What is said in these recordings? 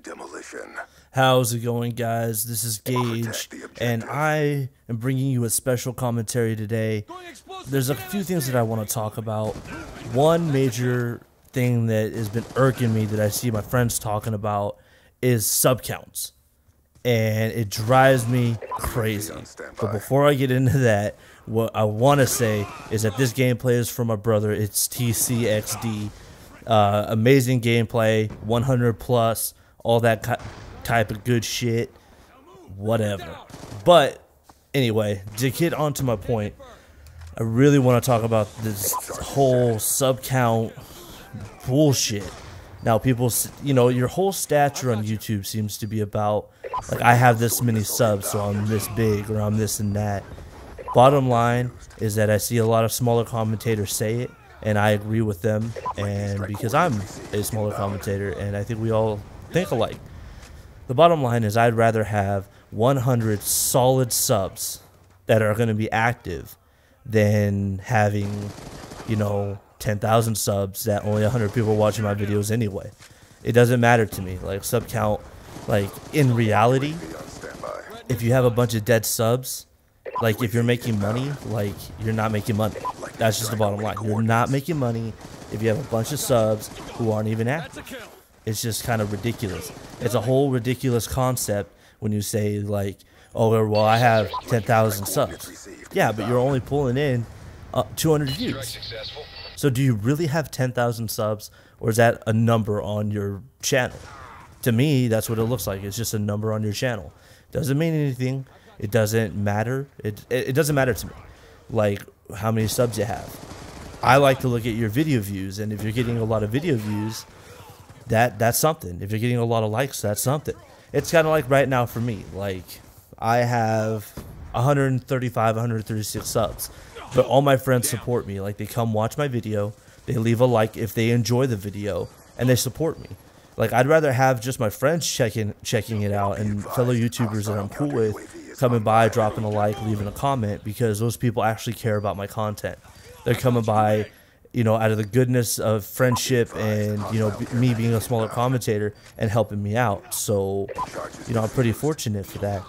demolition. How's it going, guys? This is Gage, and I am bringing you a special commentary today. There's a few things that I want to talk about. One major thing that has been irking me that I see my friends talking about is sub counts, and it drives me crazy. But before I get into that, what I want to say is that this gameplay is from my brother. It's TCXD. Amazing gameplay, 100 plus, all that type of good shit, whatever. But anyway, to get on to my point, I really want to talk about this whole sub count bullshit. Now, people, you know, your whole stature on YouTube seems to be about, like, I have this many subs, so I'm this big, or I'm this and that. Bottom line is that I see a lot of smaller commentators say it, and I agree with them, and because I'm a smaller commentator, and I think we all think alike. The bottom line is I'd rather have 100 solid subs that are going to be active than having, you know, 10,000 subs that only 100 people are watching my videos anyway. It doesn't matter to me. Like, sub count, like, in reality, if you have a bunch of dead subs, like, if you're making money, like, you're not making money. That's just the bottom line. You're not making money if you have a bunch of subs who aren't even active. It's just kind of ridiculous. It's a whole ridiculous concept when you say, like, oh, well, I have 10,000 subs. Yeah, but you're only pulling in 200 views. So do you really have 10,000 subs, or is that a number on your channel? To me, that's what it looks like. It's just a number on your channel. Doesn't mean anything. It doesn't matter. It doesn't matter to me, like, how many subs you have. I like to look at your video views, and if you're getting a lot of video views, that's something. If you're getting a lot of likes, that's something. It's kind of like right now for me. Like, I have 135, 136 subs, but all my friends support me. Like, they come watch my video, they leave a like if they enjoy the video, and they support me. Like, I'd rather have just my friends checking it out and fellow YouTubers that I'm cool with coming by, dropping a like, leaving a comment, because those people actually care about my content. They're coming by, you know, out of the goodness of friendship and, you know, me being a smaller commentator and helping me out. So, you know, I'm pretty fortunate for that.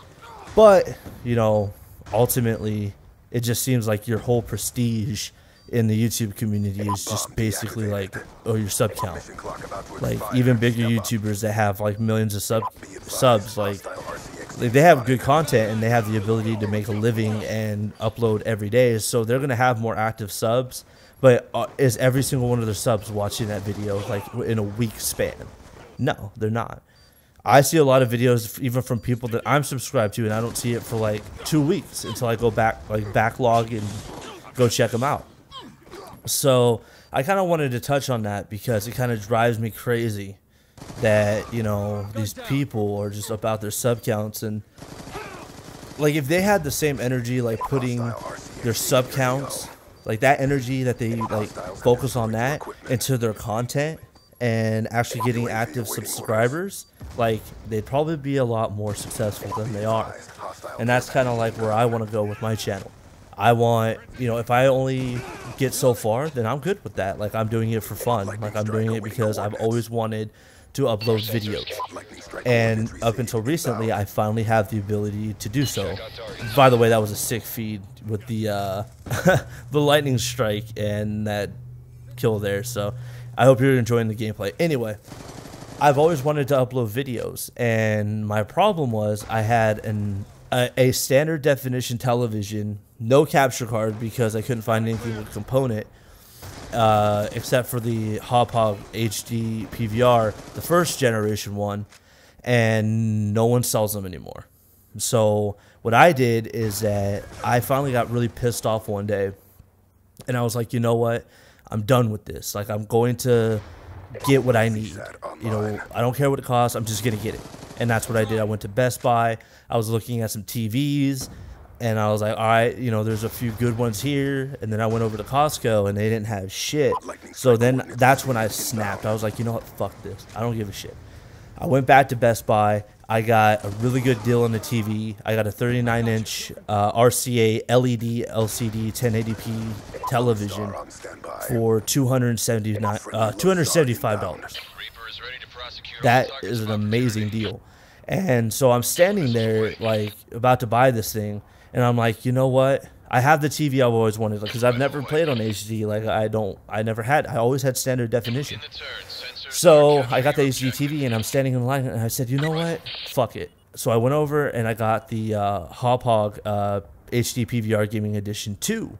But, you know, ultimately, it just seems like your whole prestige in the YouTube community is just basically like, oh, your sub count. Like, even bigger YouTubers that have like millions of subs, like they have good content and they have the ability to make a living and upload every day, so they're gonna have more active subs. But is every single one of their subs watching that video like in a week span? No, they're not. I see a lot of videos even from people that I'm subscribed to, and I don't see it for like 2 weeks until I go back, like, backlog and go check them out. So I kind of wanted to touch on that because it kind of drives me crazy that, you know, these people are just about their sub counts. And like, if they had the same energy, like putting their sub counts, like that energy that they like focus on that into their content and actually getting active subscribers, like, they'd probably be a lot more successful than they are. And that's kind of like where I want to go with my channel. I want, you know, if I only get so far, then I'm good with that. Like, I'm doing it for fun. Like, I'm doing it because I've always wanted to upload videos. And up until recently, I finally have the ability to do so. By the way, that was a sick feed with the the lightning strike and that kill there. So I hope you're enjoying the gameplay. Anyway, I've always wanted to upload videos, and my problem was I had a standard definition television, no capture card because I couldn't find anything with component, except for the Hop HD PVR, the first generation one, and no one sells them anymore. So what I did is that I finally got really pissed off one day, and I was like, you know what? I'm done with this. Like, I'm going to get what I need. You know, I don't care what it costs. I'm just going to get it. And that's what I did. I went to Best Buy. I was looking at some TVs, and I was like, all right, you know, there's a few good ones here. And then I went over to Costco, and they didn't have shit. So then that's when I snapped. I was like, you know what? Fuck this. I don't give a shit. I went back to Best Buy. I got a really good deal on the TV. I got a 39-inch RCA LED LCD 1080p television for $275. that is an amazing deal. And so I'm standing there like about to buy this thing, and I'm like, you know what? I have the TV I've always wanted, because I've never played on HD. Like I always had standard definition. So I got the HD TV, and I'm standing in line, and I said, you know what? Fuck it. So I went over and I got the Hog HD PVR Gaming Edition 2,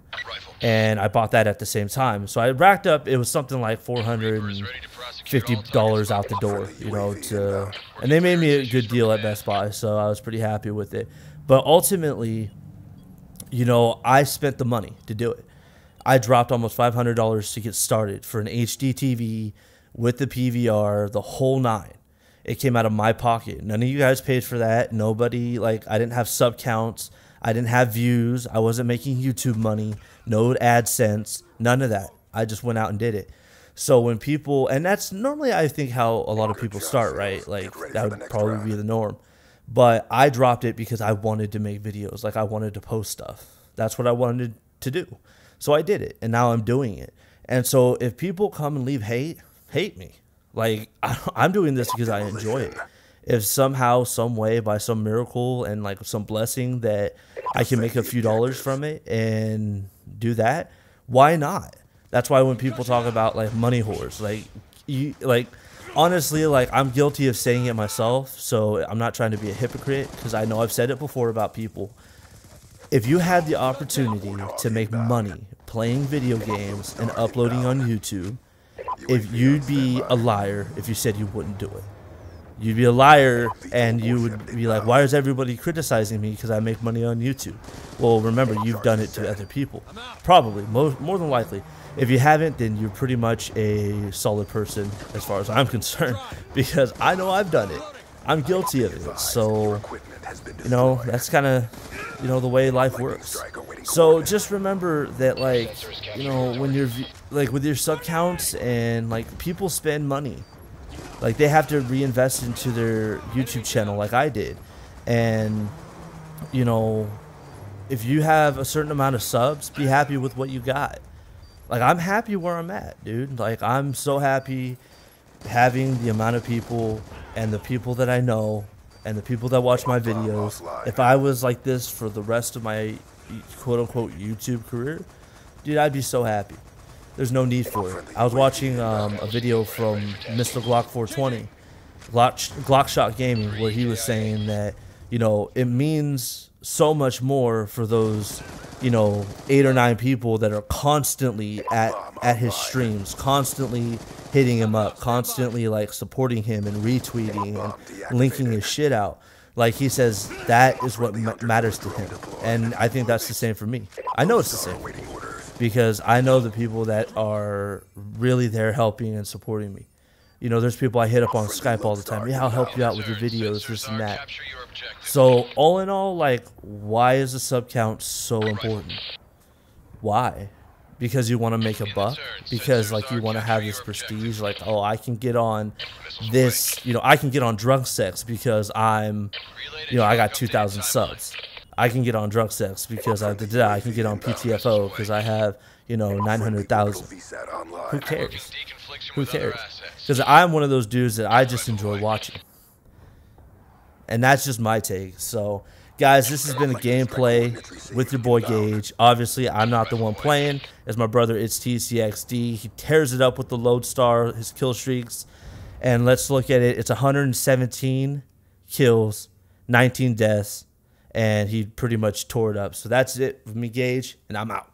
and I bought that at the same time. So I racked up, it was something like $450 out the door, you know, and they made me a good deal at Best Buy, so I was pretty happy with it. But ultimately, you know, I spent the money to do it. I dropped almost $500 to get started for an HD TV with the PVR, the whole nine. It came out of my pocket. None of you guys paid for that. Nobody, like, I didn't have sub counts. I didn't have views. I wasn't making YouTube money. No AdSense. None of that. I just went out and did it. So when people, and that's normally, I think, how a lot of people start, right? Like, that would probably be the norm. But I dropped it because I wanted to make videos. Like, I wanted to post stuff. That's what I wanted to do. So I did it, and now I'm doing it. And so if people come and leave hate me. Like, I'm doing this because I enjoy it. If somehow, some way, by some miracle and like some blessing that I can make a few dollars from it and do that, why not? That's why when people talk about like money whores, like honestly, like, I'm guilty of saying it myself, so I'm not trying to be a hypocrite, because I know I've said it before about people. If you had the opportunity to make money playing video games and uploading on YouTube, if you'd be a liar if you said you wouldn't do it. You'd be a liar, and you would be like, why is everybody criticizing me because I make money on YouTube? Well, remember, you've done it to other people. Probably, more than likely. If you haven't, then you're pretty much a solid person as far as I'm concerned, because I know I've done it. I'm guilty of it. So, you know, that's kind of, you know, the way life works. So just remember that, like, you know, when you're, like, with your sub counts, and like, people spend money. Like, they have to reinvest into their YouTube channel like I did. And, you know, if you have a certain amount of subs, be happy with what you got. Like, I'm happy where I'm at, dude. Like, I'm so happy having the amount of people, and the people that I know, and the people that watch my videos. If I was like this for the rest of my quote-unquote YouTube career, dude, I'd be so happy. There's no need for it. I was watching a video from Mr. Glock 420, Glock Shot Gaming, where he was saying that, you know, it means so much more for those, you know, 8 or 9 people that are constantly at his streams, constantly hitting him up, constantly like supporting him and retweeting and linking his shit out. Like, he says that is what matters to him. And I think that's the same for me. I know it's the same for me, because I know the people that are really there helping and supporting me. You know, there's people I hit up on Skype all the time. Yeah, I'll help you out with your videos, this and that. So, all in all, like, why is the sub count so important? Why? Because you want to make a buck? Because, like, you want to have this prestige? Like, oh, I can get on this, you know, I can get on Drunk Sex because I'm, you know, I got 2,000 subs. I can get on Drunk Sex because I can get on PTFO because I have, you know, 900,000. Who cares? Who cares? Because I'm one of those dudes that I just enjoy watching. And that's just my take. So, guys, this has been a gameplay with your boy Gage. Obviously, I'm not the one playing. It's my brother, it's TCXD. He tears it up with the Lodestar, his kill streaks. And let's look at it. It's 117 kills, 19 deaths. And he pretty much tore it up. So that's it with me, Gage, and I'm out.